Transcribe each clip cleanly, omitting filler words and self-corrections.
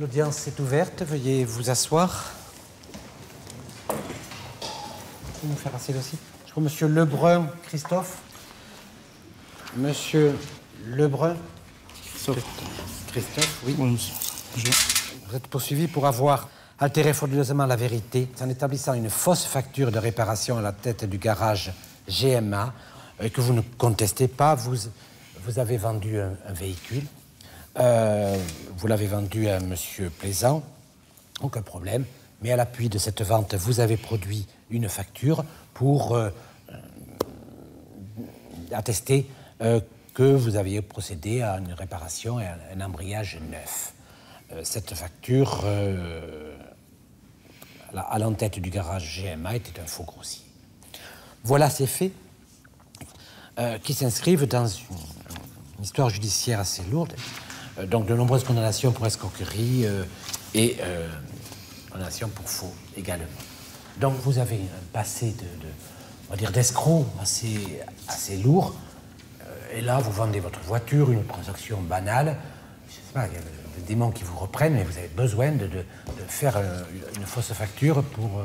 L'audience est ouverte, veuillez vous asseoir. Vous me faire passer aussi. Je crois Monsieur Lebrun, Christophe. Monsieur Lebrun. Christophe, oui. Oui, Vous êtes poursuivi pour avoir altéré frauduleusement la vérité en établissant une fausse facture de réparation à la tête du garage GMA que vous ne contestez pas. Vous avez vendu un véhicule. Vous l'avez vendu à Monsieur Plaisant. Aucun problème. Mais à l'appui de cette vente, vous avez produit une facture pour attester que vous aviez procédé à une réparation et à un embrayage neuf. Cette facture, à l'entête du garage GMA, était un faux grossier. Voilà ces faits qui s'inscrivent dans une histoire judiciaire assez lourde. Donc de nombreuses condamnations pour escroquerie et condamnations pour faux également. Donc vous avez un passé on va dire d'escroc assez lourd. Et là, vous vendez votre voiture, une transaction banale. Je sais pas, il y a des démons qui vous reprennent, mais vous avez besoin de faire une fausse facture pour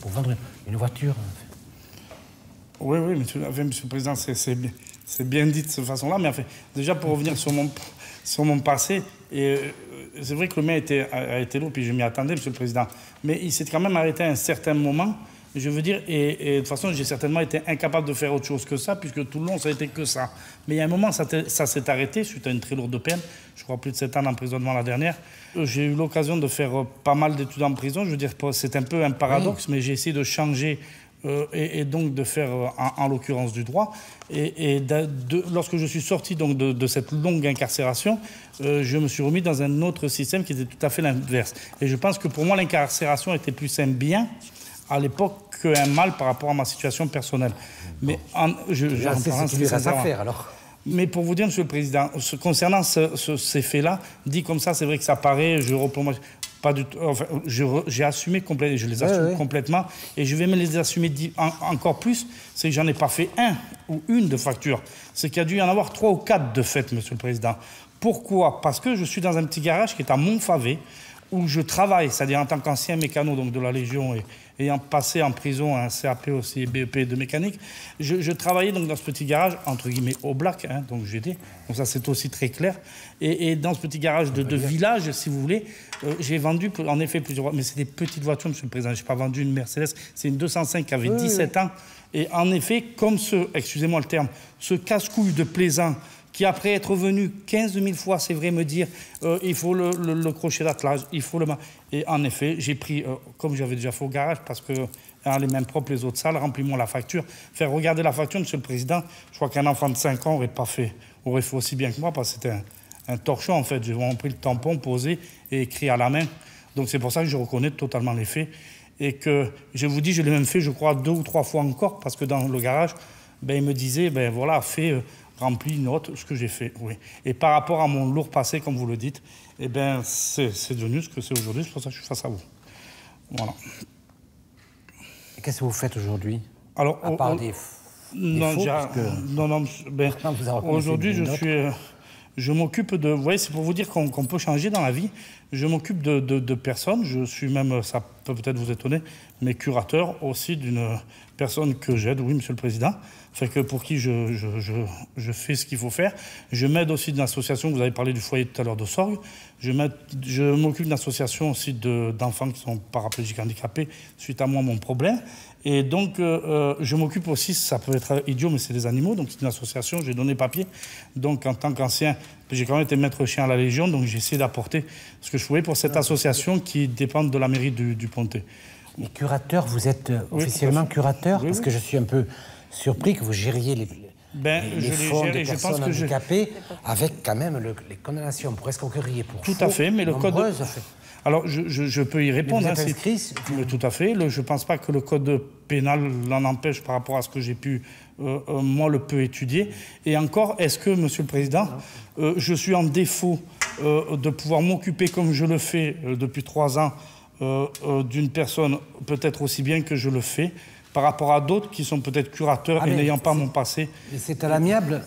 vendre une voiture. Oui, monsieur le Président, c'est bien dit de cette façon-là. Mais enfin, déjà, pour revenir sur mon passé, c'est vrai que le mien a été lourd, puis je m'y attendais, Monsieur le Président. Mais il s'est quand même arrêté à un certain moment. Je veux dire, et de toute façon, j'ai certainement été incapable de faire autre chose que ça, puisque tout le long, ça a été que ça. Mais il y a un moment, ça s'est arrêté suite à une très lourde peine. Je crois plus de 7 ans d'emprisonnement la dernière. J'ai eu l'occasion de faire pas mal d'études en prison. Je veux dire, c'est un peu un paradoxe, mais j'ai essayé de changer et donc de faire, en l'occurrence, du droit. Lorsque je suis sorti donc, de cette longue incarcération, je me suis remis dans un autre système qui était tout à fait l'inverse. Et je pense que pour moi, l'incarcération était plus un bien à l'époque qu'un mal par rapport à ma situation personnelle. Mais alors. Mais pour vous dire, Monsieur le Président, concernant ces faits-là, dit comme ça, c'est vrai que ça paraît, je reprends pas du tout. Enfin, j'ai assumé complètement, je les assume complètement, et je vais me les assumer encore plus. C'est que j'en ai pas fait un ou une de facture. C'est qu'il y a dû y en avoir 3 ou 4 de fait, Monsieur le Président. Pourquoi? Parce que je suis dans un petit garage qui est à Montfavet, où je travaille, c'est-à-dire en tant qu'ancien mécano donc de la Légion et ayant passé en prison un CAP aussi BEP de mécanique, je travaillais donc dans ce petit garage, entre guillemets, au black, hein, donc j'étais, donc ça c'est aussi très clair, et dans ce petit garage de village, si vous voulez, j'ai vendu en effet plusieurs, mais c'est des petites voitures, Monsieur le Président, je n'ai pas vendu une Mercedes, c'est une 205 qui avait 17 ans, et en effet, comme excusez-moi le terme, ce casse-couille de Plaisant, qui après être venu 15 000 fois, c'est vrai, me dire il faut le crochet d'attelage, il faut le... Et en effet, j'ai pris, comme j'avais déjà fait au garage, parce que les mêmes propres, les autres salles, remplis-moi la facture. Faire regarder la facture, Monsieur le Président, je crois qu'un enfant de 5 ans aurait fait aussi bien que moi, parce que c'était un torchon, en fait. J'ai vraiment pris le tampon, posé et écrit à la main. Donc c'est pour ça que je reconnais totalement les faits. Et que, je vous dis, je l'ai même fait, je crois, 2 ou 3 fois encore, parce que dans le garage, il me disait, voilà, fais... rempli, note, ce que j'ai fait, oui. Et par rapport à mon lourd passé, comme vous le dites, c'est devenu ce que c'est aujourd'hui, c'est pour ça que je suis face à vous. Voilà. Qu'est-ce que vous faites aujourd'hui? Alors, à part des aujourd'hui, je m'occupe de... Vous voyez, c'est pour vous dire qu'on peut changer dans la vie. Je m'occupe de personnes. Je suis même, ça peut peut-être vous étonner, mais curateur aussi d'une personne que j'aide, oui, Monsieur le Président. Fait que pour qui je fais ce qu'il faut faire. Je m'aide aussi d'une association, vous avez parlé du foyer tout à l'heure de Sorgues. Je m'occupe d'une association aussi d'enfants qui sont paraplégiques handicapés suite à moi, mon problème. Et donc, je m'occupe aussi, ça peut être idiot, mais c'est des animaux, donc c'est une association, j'ai donné papier. Donc, en tant qu'ancien, j'ai quand même été maître chien à la Légion, donc j'ai essayé d'apporter ce que je pouvais pour cette association qui dépend de la mairie du Pontet. Mais curateur, vous êtes officiellement curateur? Parce que je suis un peu surpris que vous gériez les fonds des personnes handicapées avec quand même les condamnations pour escroquerie et pour tout à fait, mais le code... Alors, je peux y répondre. Vous êtes inscrit, tout à fait. Je ne pense pas que le code pénal l'en empêche par rapport à ce que j'ai pu, moi, le peu étudier. Et encore, est-ce que, Monsieur le Président, je suis en défaut de pouvoir m'occuper, comme je le fais depuis 3 ans, d'une personne peut-être aussi bien que je le fais, par rapport à d'autres qui sont peut-être curateurs et n'ayant pas mon passé. C'est à l'amiable.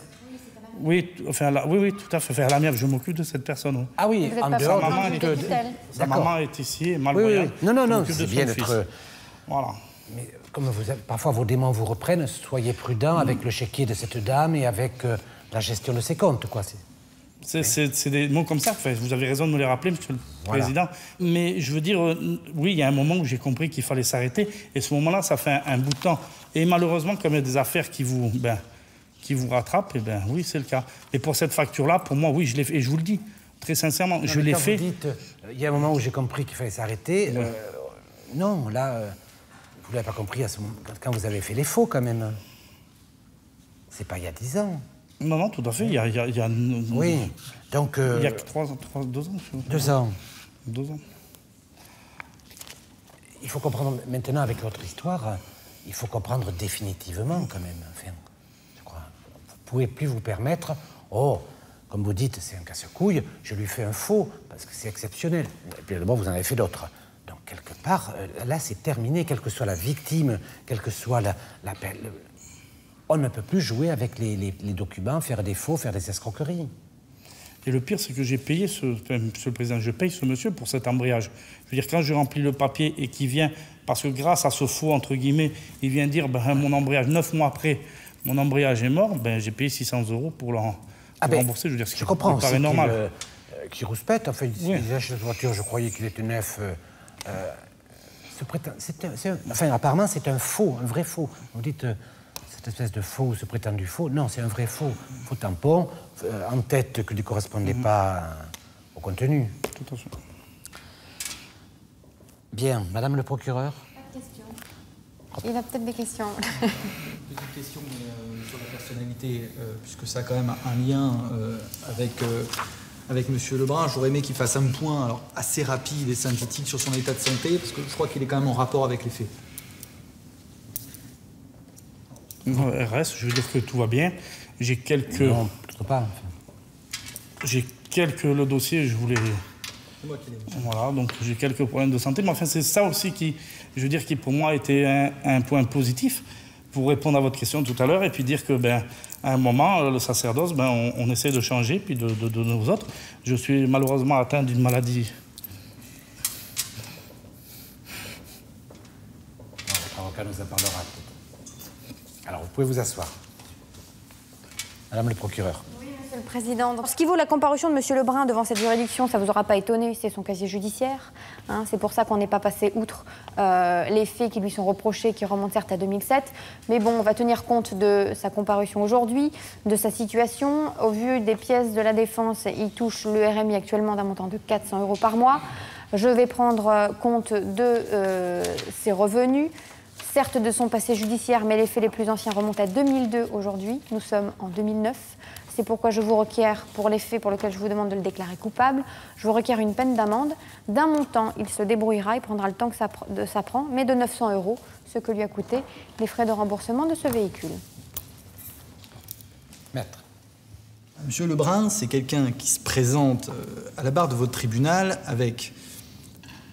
Oui, enfin, oui, tout à fait. Enfin, à la mienne, je m'occupe de cette personne. Oui. Ah oui, en dehors sa maman est ici, malvoyante. Oui. Non, c'est bien d'être... Voilà. Mais comme parfois vos démons vous reprennent, soyez prudent avec le chéquier de cette dame et avec la gestion de ses comptes, quoi. C'est des mots comme ça. Enfin, vous avez raison de me les rappeler, Monsieur le Président. Mais je veux dire, oui, il y a un moment où j'ai compris qu'il fallait s'arrêter. Et ce moment-là, ça fait un bout de temps. Et malheureusement, comme il y a des affaires qui vous rattrapent, eh ben oui, c'est le cas. Et pour cette facture-là, pour moi, oui, je l'ai fait. Et je vous le dis, très sincèrement, je l'ai fait. Vous dites, il y a un moment où j'ai compris qu'il fallait s'arrêter. Oui. Non, là... Vous ne l'avez pas compris à ce moment, quand vous avez fait les faux, quand même. C'est pas il y a 10 ans. Non, tout à fait. Il y a oui, donc... il y a 2 ans. 2 ans. 2 ans. Il faut comprendre, maintenant, avec votre histoire, il faut comprendre définitivement, quand même. Enfin, je crois. Vous ne pouvez plus vous permettre... Oh, comme vous dites, c'est un casse-couille, je lui fais un faux, parce que c'est exceptionnel. Et puis d'abord, vous en avez fait d'autres. Donc, quelque part, là, c'est terminé, quelle que soit la victime, quelle que soit on ne peut plus jouer avec les documents, faire des faux, faire des escroqueries. Et le pire, c'est que j'ai payé Monsieur le Président, je paye ce monsieur pour cet embrayage. Je veux dire, quand je remplis le papier et qu'il vient, parce que grâce à ce faux, entre guillemets, il vient dire, mon embrayage, 9 mois après, mon embrayage est mort, j'ai payé 600 € pour le rembourser. Je veux dire, je comprends, me paraît normal. Qui rouspète, enfin, il achète cette voiture, je croyais qu'il était neuf... apparemment, c'est un faux, un vrai faux. Vous dites cette espèce de faux, ce prétendu faux. Non, c'est un vrai faux. Faux tampon, en tête qui ne correspondait pas au contenu. Tout à fait. Bien, Madame le procureur. Pas de questions. Il a peut-être des questions. Petite question sur la personnalité, puisque ça a quand même un lien avec M. Lebrun. J'aurais aimé qu'il fasse un point assez rapide et synthétique sur son état de santé, parce que je crois qu'il est quand même en rapport avec les faits. RS, je veux dire que tout va bien. J'ai quelques... Non, peut-être pas. J'ai le dossier, je voulais... C'est moi qui l'ai mis. Voilà, donc j'ai quelques problèmes de santé. Mais enfin, c'est ça aussi qui pour moi, était un point positif, pour répondre à votre question tout à l'heure, et puis dire que, à un moment, le sacerdoce, on essaie de changer, puis de nos autres. Je suis malheureusement atteint d'une maladie. L'avocat nous en parlera. Alors, vous pouvez vous asseoir. Madame le procureur. Oui, Monsieur le Président. Donc, ce qui vaut la comparution de Monsieur Lebrun devant cette juridiction, ça ne vous aura pas étonné, c'est son casier judiciaire. C'est pour ça qu'on n'est pas passé outre les faits qui lui sont reprochés, qui remontent certes à 2007. Mais bon, on va tenir compte de sa comparution aujourd'hui, de sa situation. Au vu des pièces de la défense, il touche le RMI actuellement d'un montant de 400 € par mois. Je vais prendre compte de ses revenus, certes de son passé judiciaire, mais les faits les plus anciens remontent à 2002 aujourd'hui. Nous sommes en 2009. C'est pourquoi je vous requiers, pour les faits pour lesquels je vous demande de le déclarer coupable, je vous requiers une peine d'amende. D'un montant, il se débrouillera, il prendra le temps que ça prend, mais de 900 €, ce que lui a coûté les frais de remboursement de ce véhicule. Maître. Monsieur Lebrun, c'est quelqu'un qui se présente à la barre de votre tribunal avec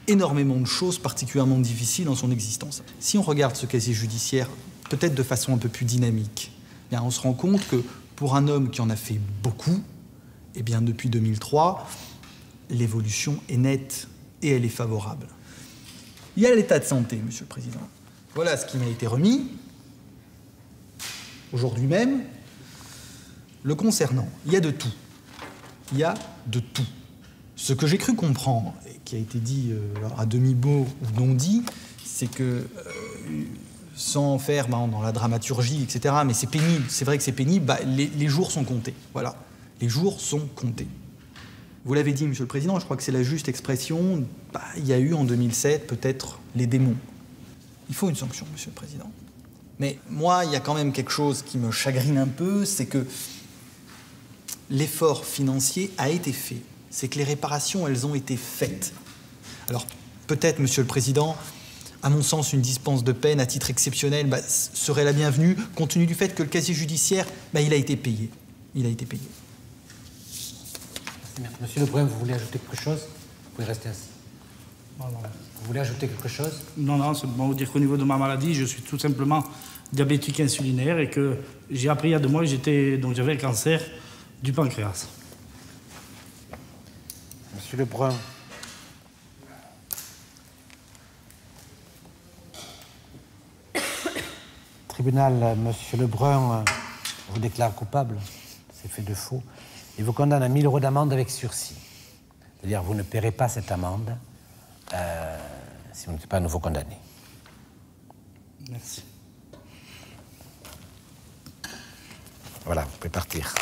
énormément de choses particulièrement difficiles dans son existence. Si on regarde ce casier judiciaire, peut-être de façon un peu plus dynamique, on se rend compte que pour un homme qui en a fait beaucoup, depuis 2003, l'évolution est nette et elle est favorable. Il y a l'état de santé, Monsieur le Président. Voilà ce qui m'a été remis, aujourd'hui même, le concernant. Il y a de tout. Il y a de tout. Ce que j'ai cru comprendre, et qui a été dit à demi-mot ou non dit, c'est que, sans faire dans la dramaturgie, etc., mais c'est pénible, c'est vrai que c'est pénible, les jours sont comptés. Voilà, les jours sont comptés. Vous l'avez dit, Monsieur le Président, je crois que c'est la juste expression, il y a eu en 2007 peut-être les démons. Il faut une sanction, Monsieur le Président. Mais moi, il y a quand même quelque chose qui me chagrine un peu, c'est que l'effort financier a été fait. C'est que les réparations, elles ont été faites. Alors, peut-être, Monsieur le Président, à mon sens, une dispense de peine à titre exceptionnel serait la bienvenue, compte tenu du fait que le casier judiciaire, il a été payé. Il a été payé. Merci. Monsieur Lebrun, vous voulez ajouter quelque chose? Vous pouvez rester assis. Vous voulez ajouter quelque chose? Non, c'est pour vous dire qu'au niveau de ma maladie, je suis tout simplement diabétique insulinaire et que j'ai appris il y a 2 mois que j'avais le cancer Du pancréas. Monsieur Lebrun. Tribunal, Monsieur Lebrun vous déclare coupable, c'est fait de faux, et vous condamne à 1 000 € d'amende avec sursis. C'est-à-dire vous ne paierez pas cette amende si vous n'êtes pas à nouveau condamné. Merci. Voilà, vous pouvez partir.